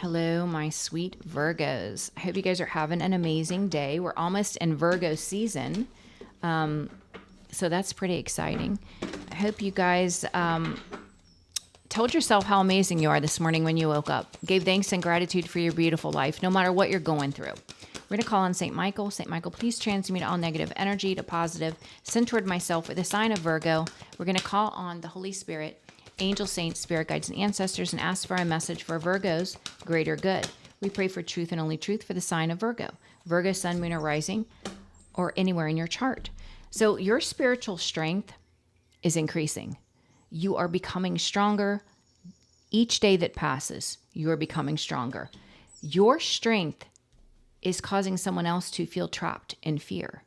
Hello, my sweet Virgos. I hope you guys are having an amazing day. We're almost in Virgo season, so that's pretty exciting. I hope you guys told yourself how amazing you are this morning when you woke up. Gave thanks and gratitude for your beautiful life, no matter what you're going through. We're going to call on St. Michael. St. Michael, please transmute all negative energy to positive. Send toward myself with the sign of Virgo. We're going to call on the Holy Spirit, angel, saints, spirit guides, and ancestors, and ask for a message for Virgo's greater good. We pray for truth and only truth for the sign of Virgo. Virgo, sun, moon, or rising, or anywhere in your chart. So your spiritual strength is increasing. You are becoming stronger. Each day that passes, you are becoming stronger. Your strength is causing someone else to feel trapped in fear.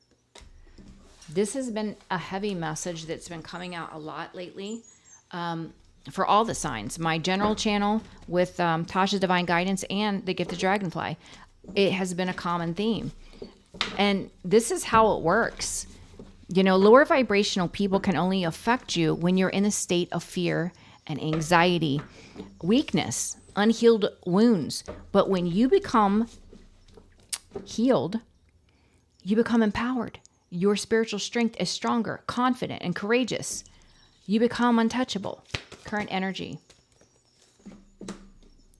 This has been a heavy message that's been coming out a lot lately. For all the signs, my general channel with Tasha's Divine Guidance and the Gift of Dragonfly, it has been a common theme. And this is how it works. You know, lower vibrational people can only affect you when you're in a state of fear and anxiety, weakness, unhealed wounds. But when you become healed, you become empowered. Your spiritual strength is stronger, confident, and courageous. You become untouchable. Current energy.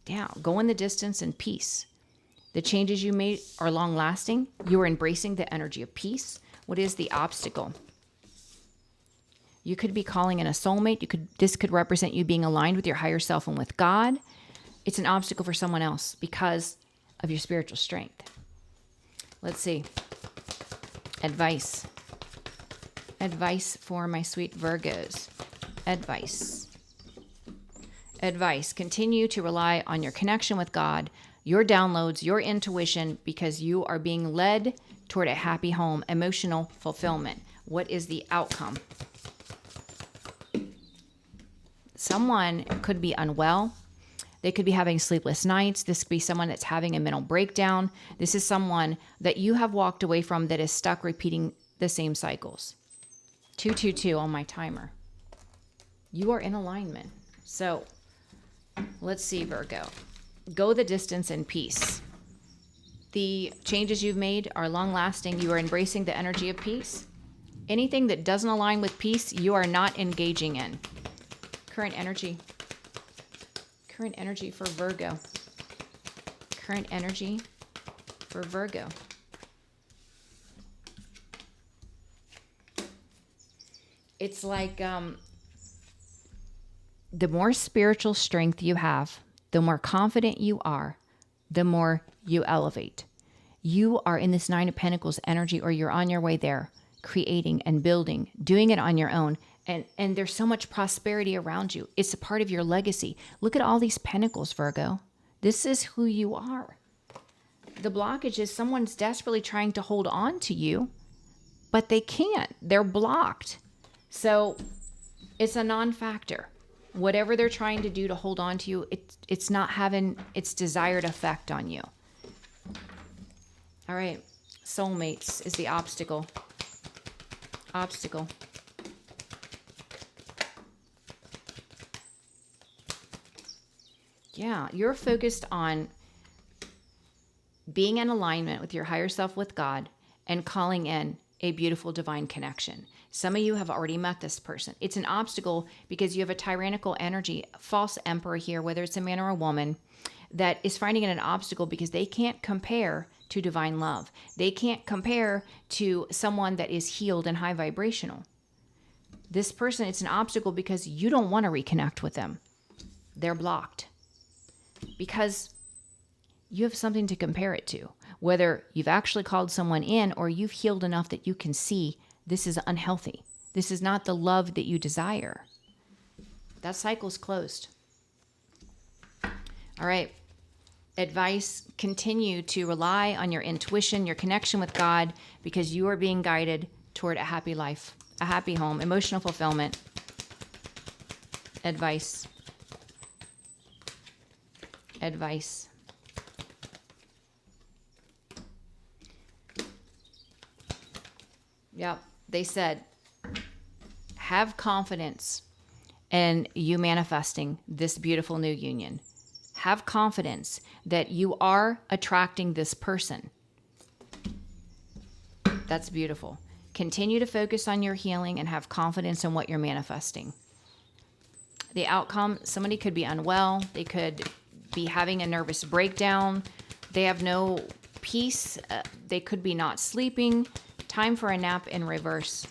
Yeah, go in the distance in peace. The changes you made are long lasting. You are embracing the energy of peace. What is the obstacle? You could be calling in a soulmate. This could represent you being aligned with your higher self and with God. It's an obstacle for someone else because of your spiritual strength. Let's see. Advice. Advice for my sweet Virgos. Advice. Advice. Continue to rely on your connection with God, your downloads, your intuition, because you are being led toward a happy home, emotional fulfillment. What is the outcome? Someone could be unwell. They could be having sleepless nights. This could be someone that's having a mental breakdown. This is someone that you have walked away from that is stuck repeating the same cycles. 222 on my timer. You are in alignment. So let's see, Virgo. Go the distance in peace. The changes you've made are long lasting. You are embracing the energy of peace. Anything that doesn't align with peace, you are not engaging in. Current energy. Current energy for Virgo. Current energy for Virgo. It's like the more spiritual strength you have, the more confident you are, the more you elevate. You are in this Nine of Pentacles energy, or you're on your way there, creating and building, doing it on your own. And there's so much prosperity around you. It's a part of your legacy. Look at all these pentacles, Virgo. This is who you are. The blockage is someone's desperately trying to hold on to you, but they can't. They're blocked. So it's a non-factor. Whatever they're trying to do to hold on to you, it's not having its desired effect on you. All right. Soulmates is the obstacle. Obstacle. Yeah, you're focused on being in alignment with your higher self, with God, and calling in a beautiful divine connection. Some of you have already met this person. It's an obstacle because you have a tyrannical energy, false emperor here, whether it's a man or a woman, that is finding it an obstacle because they can't compare to divine love. They can't compare to someone that is healed and high vibrational. This person, it's an obstacle because you don't want to reconnect with them. They're blocked because you have something to compare it to. Whether you've actually called someone in or you've healed enough that you can see this is unhealthy. This is not the love that you desire. That cycle's closed. All right. Advice, continue to rely on your intuition, your connection with God, because you are being guided toward a happy life, a happy home, emotional fulfillment. Advice. Advice. Yep. They said, have confidence in you manifesting this beautiful new union. Have confidence that you are attracting this person. That's beautiful. Continue to focus on your healing and have confidence in what you're manifesting. The outcome, somebody could be unwell. They could be having a nervous breakdown. They have no peace. They could be not sleeping. Time for a nap in reverse.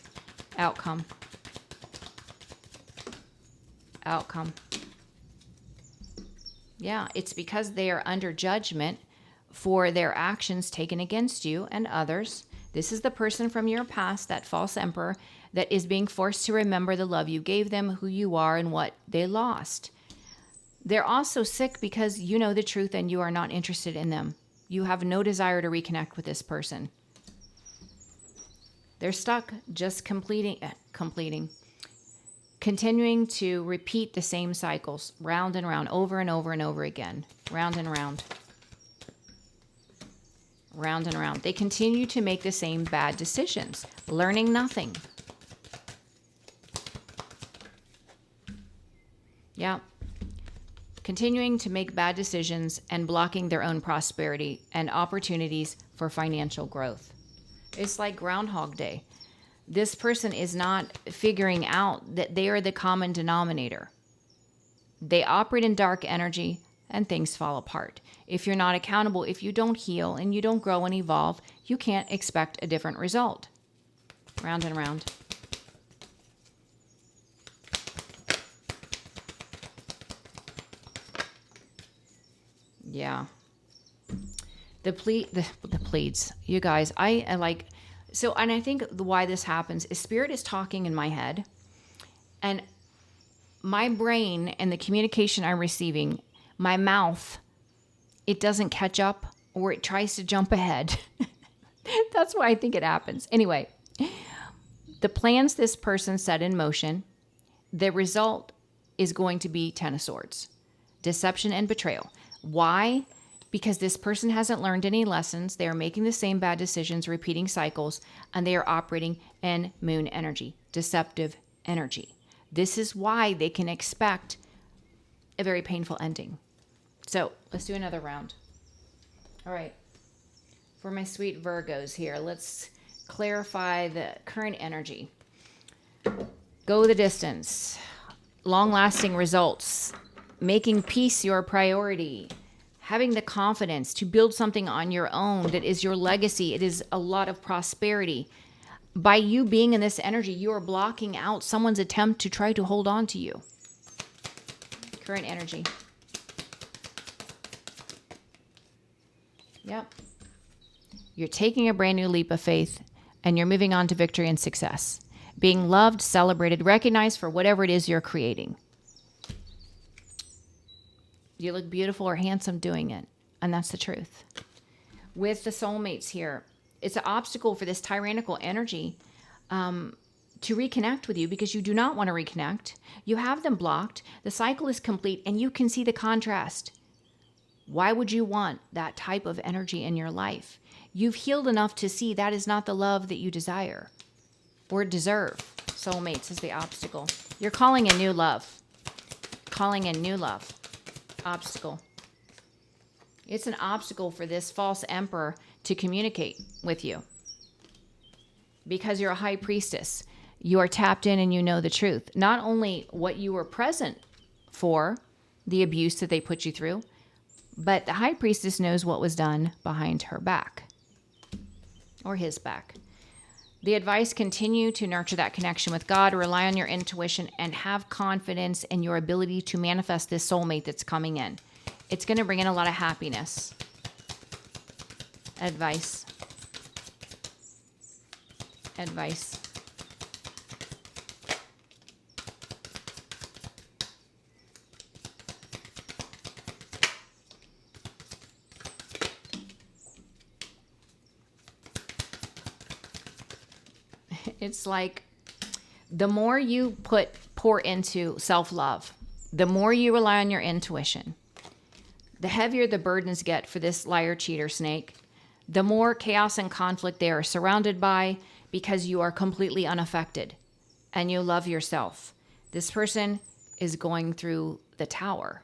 Outcome. Outcome. Yeah, it's because they are under judgment for their actions taken against you and others. This is the person from your past, that false emperor, that is being forced to remember the love you gave them, who you are, and what they lost. They're also sick because you know the truth and you are not interested in them. You have no desire to reconnect with this person. They're stuck just continuing to repeat the same cycles, round and round, over and over and over again, round and round. Round and round. They continue to make the same bad decisions, learning nothing. Yeah. Continuing to make bad decisions and blocking their own prosperity and opportunities for financial growth. It's like Groundhog Day. This person is not figuring out that they are the common denominator. They operate in dark energy and things fall apart. If you're not accountable, if you don't heal and you don't grow and evolve, you can't expect a different result. Round and round. Yeah. The pleads. You guys, I like... So, and I think why this happens is Spirit is talking in my head, and my brain and the communication I'm receiving, my mouth, it doesn't catch up, or it tries to jump ahead. That's why I think it happens. Anyway, the plans this person set in motion, the result is going to be Ten of Swords, deception and betrayal. Why? Because this person hasn't learned any lessons. They are making the same bad decisions, repeating cycles, and they are operating in moon energy, deceptive energy. This is why they can expect a very painful ending. So let's do another round. All right. For my sweet Virgos here, let's clarify the current energy. Go the distance. Long-lasting results. Making peace your priority. Having the confidence to build something on your own that is your legacy. It is a lot of prosperity. By you being in this energy, you are blocking out someone's attempt to try to hold on to you. Current energy. Yep. You're taking a brand new leap of faith and you're moving on to victory and success. Being loved, celebrated, recognized for whatever it is you're creating. You look beautiful or handsome doing it. And that's the truth. With the soulmates here, it's an obstacle for this tyrannical energy to reconnect with you because you do not want to reconnect. You have them blocked. The cycle is complete and you can see the contrast. Why would you want that type of energy in your life? You've healed enough to see that is not the love that you desire or deserve. Soulmates is the obstacle. You're calling in new love. Calling in new love. Obstacle. It's an obstacle for this false emperor to communicate with you. Because you're a high priestess. You are tapped in and you know the truth. Not only what you were present for, the abuse that they put you through, but the high priestess knows what was done behind her back. Or his back. The advice: continue to nurture that connection with God, rely on your intuition, and have confidence in your ability to manifest this soulmate that's coming in. It's going to bring in a lot of happiness. Advice. Advice. It's like the more you pour into self-love, the more you rely on your intuition, the heavier the burdens get for this liar, cheater, snake, the more chaos and conflict they are surrounded by because you are completely unaffected and you love yourself. This person is going through the tower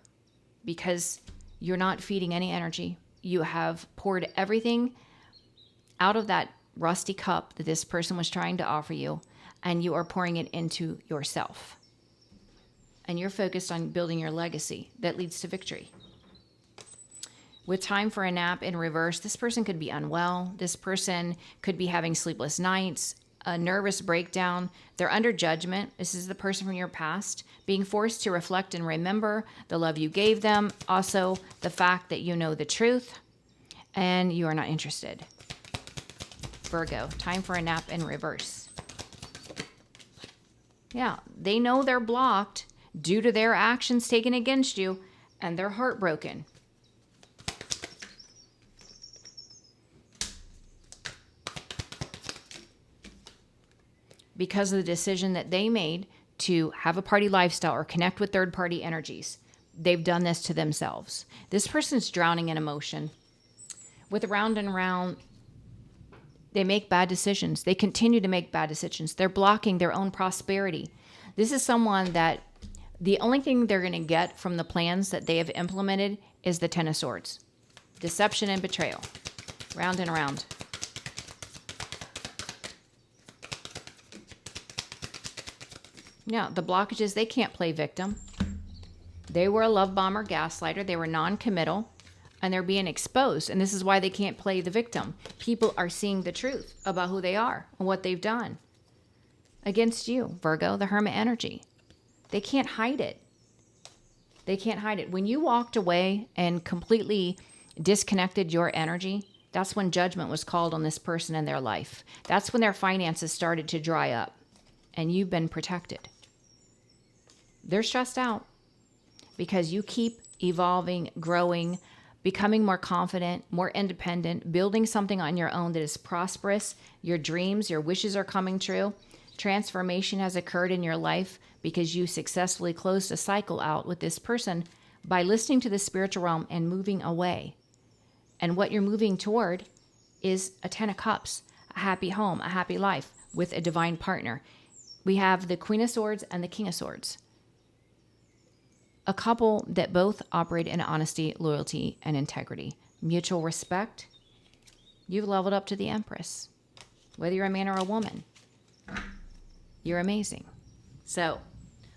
because You're not feeding any energy. You have poured everything out of that rusty cup that this person was trying to offer you, and you are pouring it into yourself. And you're focused on building your legacy that leads to victory. With time for a nap in reverse, this person could be unwell. This person could be having sleepless nights, a nervous breakdown. They're under judgment. This is the person from your past being forced to reflect and remember the love you gave them. Also, the fact that you know the truth and you are not interested. Virgo, time for a nap in reverse. Yeah, they know they're blocked due to their actions taken against you, and they're heartbroken. Because of the decision that they made to have a party lifestyle or connect with third-party energies. They've done this to themselves. This person's drowning in emotion. With round and round, they make bad decisions. They continue to make bad decisions. They're blocking their own prosperity. This is someone that the only thing they're going to get from the plans that they have implemented is the Ten of Swords. Deception and betrayal. Round and around. Yeah, the blockages, they can't play victim. They were a love bomber, gaslighter. They were non-committal, and they're being exposed. And this is why they can't play the victim. People are seeing the truth about who they are and what they've done against you, Virgo, the Hermit energy. They can't hide it. They can't hide it. When you walked away and completely disconnected your energy, that's when judgment was called on this person in their life. That's when their finances started to dry up, and you've been protected. They're stressed out because you keep evolving, growing, becoming more confident, more independent, building something on your own that is prosperous. Your dreams, your wishes are coming true. Transformation has occurred in your life because you successfully closed a cycle out with this person by listening to the spiritual realm and moving away. And what you're moving toward is a 10 of Cups, a happy home, a happy life with a divine partner. We have the Queen of Swords and the King of Swords. A couple that both operate in honesty, loyalty, and integrity. Mutual respect. You've leveled up to the Empress. Whether you're a man or a woman. You're amazing. So,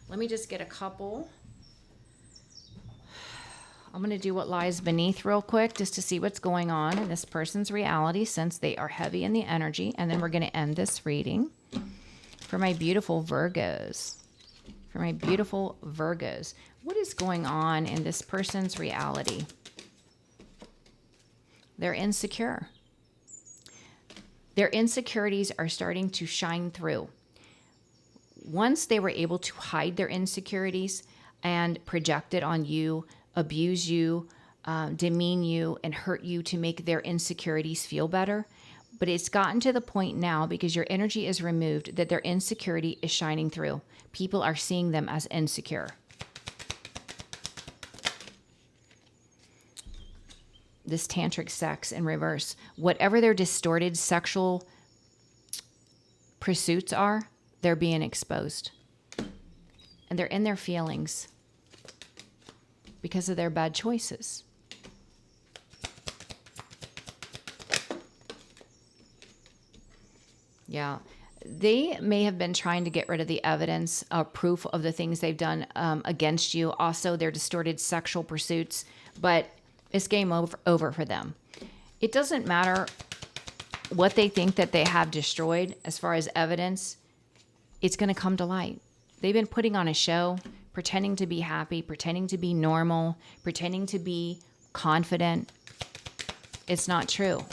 let me just get a couple. I'm going to do what lies beneath real quick just to see what's going on in this person's reality since they are heavy in the energy. And then we're going to end this reading. For my beautiful Virgos. For my beautiful Virgos. What is going on in this person's reality? They're insecure. Their insecurities are starting to shine through. Once they were able to hide their insecurities and project it on you, abuse you, demean you, and hurt you to make their insecurities feel better, but it's gotten to the point now because your energy is removed that their insecurity is shining through. People are seeing them as insecure. This tantric sex in reverse. Whatever their distorted sexual pursuits are, they're being exposed. And they're in their feelings because of their bad choices. Yeah. They may have been trying to get rid of the evidence, proof of the things they've done against you. Also, their distorted sexual pursuits. But it's game over for them. It doesn't matter what they think that they have destroyed as far as evidence. It's going to come to light. They've been putting on a show, pretending to be happy, pretending to be normal, pretending to be confident. It's not true.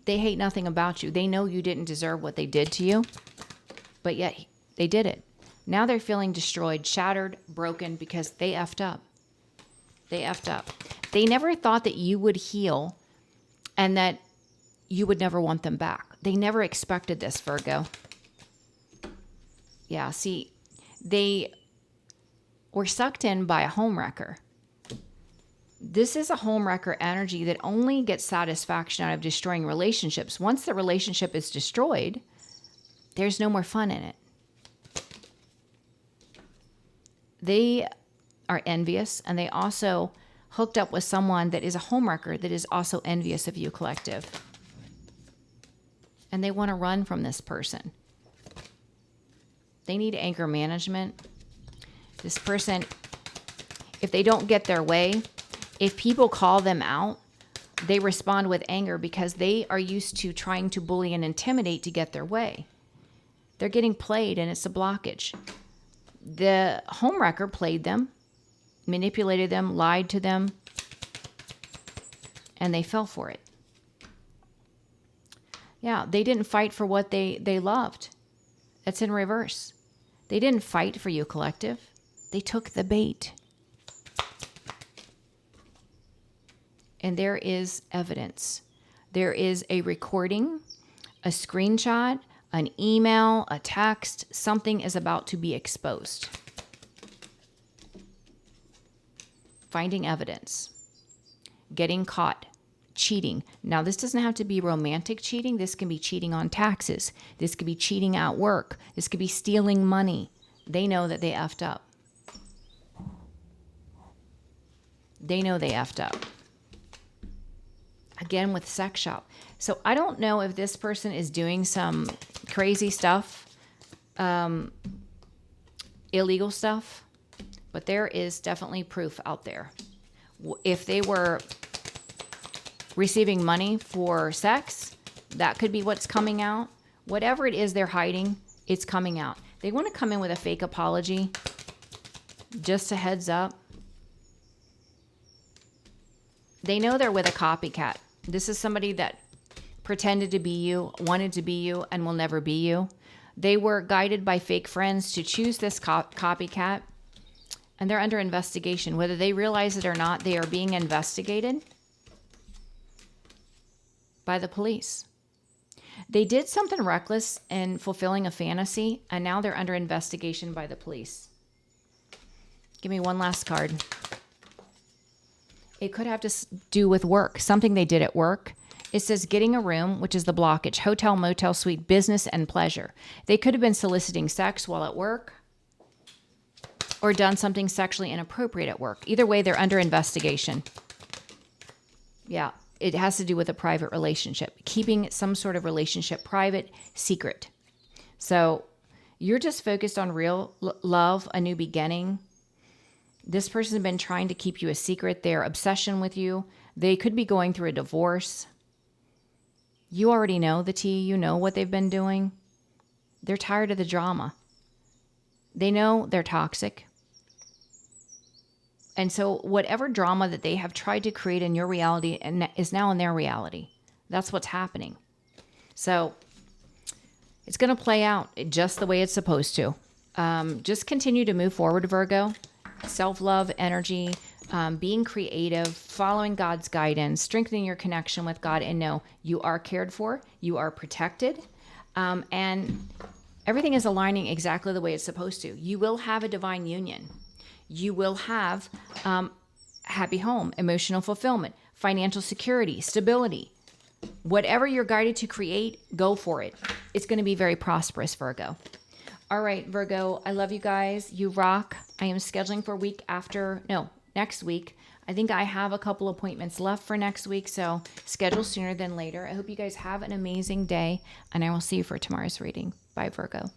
They hate nothing about you. They know you didn't deserve what they did to you, but yet they did it. Now they're feeling destroyed, shattered, broken because they effed up. They effed up. They never thought that you would heal and that you would never want them back. They never expected this, Virgo. Yeah, see, they were sucked in by a homewrecker. This is a homewrecker energy that only gets satisfaction out of destroying relationships. Once the relationship is destroyed, there's no more fun in it. They are envious, and they also hooked up with someone that is a homewrecker that is also envious of you, collective. And they want to run from this person. They need anger management. This person, if they don't get their way, if people call them out, they respond with anger because they are used to trying to bully and intimidate to get their way. They're getting played, and it's a blockage. The homewrecker played them, manipulated them, lied to them, and they fell for it. Yeah, they didn't fight for what they loved. It's in reverse. They didn't fight for you, collective. They took the bait. And there is evidence. There is a recording, a screenshot, an email, a text. Something is about to be exposed. Finding evidence. Getting caught. Cheating. Now, this doesn't have to be romantic cheating. This can be cheating on taxes. This could be cheating at work. This could be stealing money. They know that they effed up. They know they effed up. Again, with sex shop. So I don't know if this person is doing some crazy stuff, illegal stuff, but there is definitely proof out there. If they were receiving money for sex, that could be what's coming out. Whatever it is they're hiding, it's coming out. They want to come in with a fake apology. Just a heads up. They know they're with a copycat. This is somebody that pretended to be you, wanted to be you, and will never be you. They were guided by fake friends to choose this copycat, and they're under investigation. Whether they realize it or not, they are being investigated by the police. They did something reckless in fulfilling a fantasy, and now they're under investigation by the police. Give me one last card. It could have to do with work, something they did at work. It says getting a room, which is the blockage, hotel, motel, suite, business, and pleasure. They could have been soliciting sex while at work or done something sexually inappropriate at work. Either way, they're under investigation. Yeah, it has to do with a private relationship, keeping some sort of relationship private, secret. So you're just focused on real love, a new beginning. This person's been trying to keep you a secret. Their obsession with you. They could be going through a divorce. You already know the tea. You know what they've been doing. They're tired of the drama. They know they're toxic. And so whatever drama that they have tried to create in your reality is now in their reality. That's what's happening. So it's going to play out just the way it's supposed to. Just continue to move forward, Virgo. Self-love, energy, being creative, following God's guidance, strengthening your connection with God, and know you are cared for, you are protected, and everything is aligning exactly the way it's supposed to. You will have a divine union. You will have happy home, emotional fulfillment, financial security, stability. Whatever you're guided to create, go for it. It's going to be very prosperous, Virgo. All right, Virgo, I love you guys. You rock. I am scheduling for next week. I think I have a couple appointments left for next week, so schedule sooner than later. I hope you guys have an amazing day, and I will see you for tomorrow's reading. Bye, Virgo.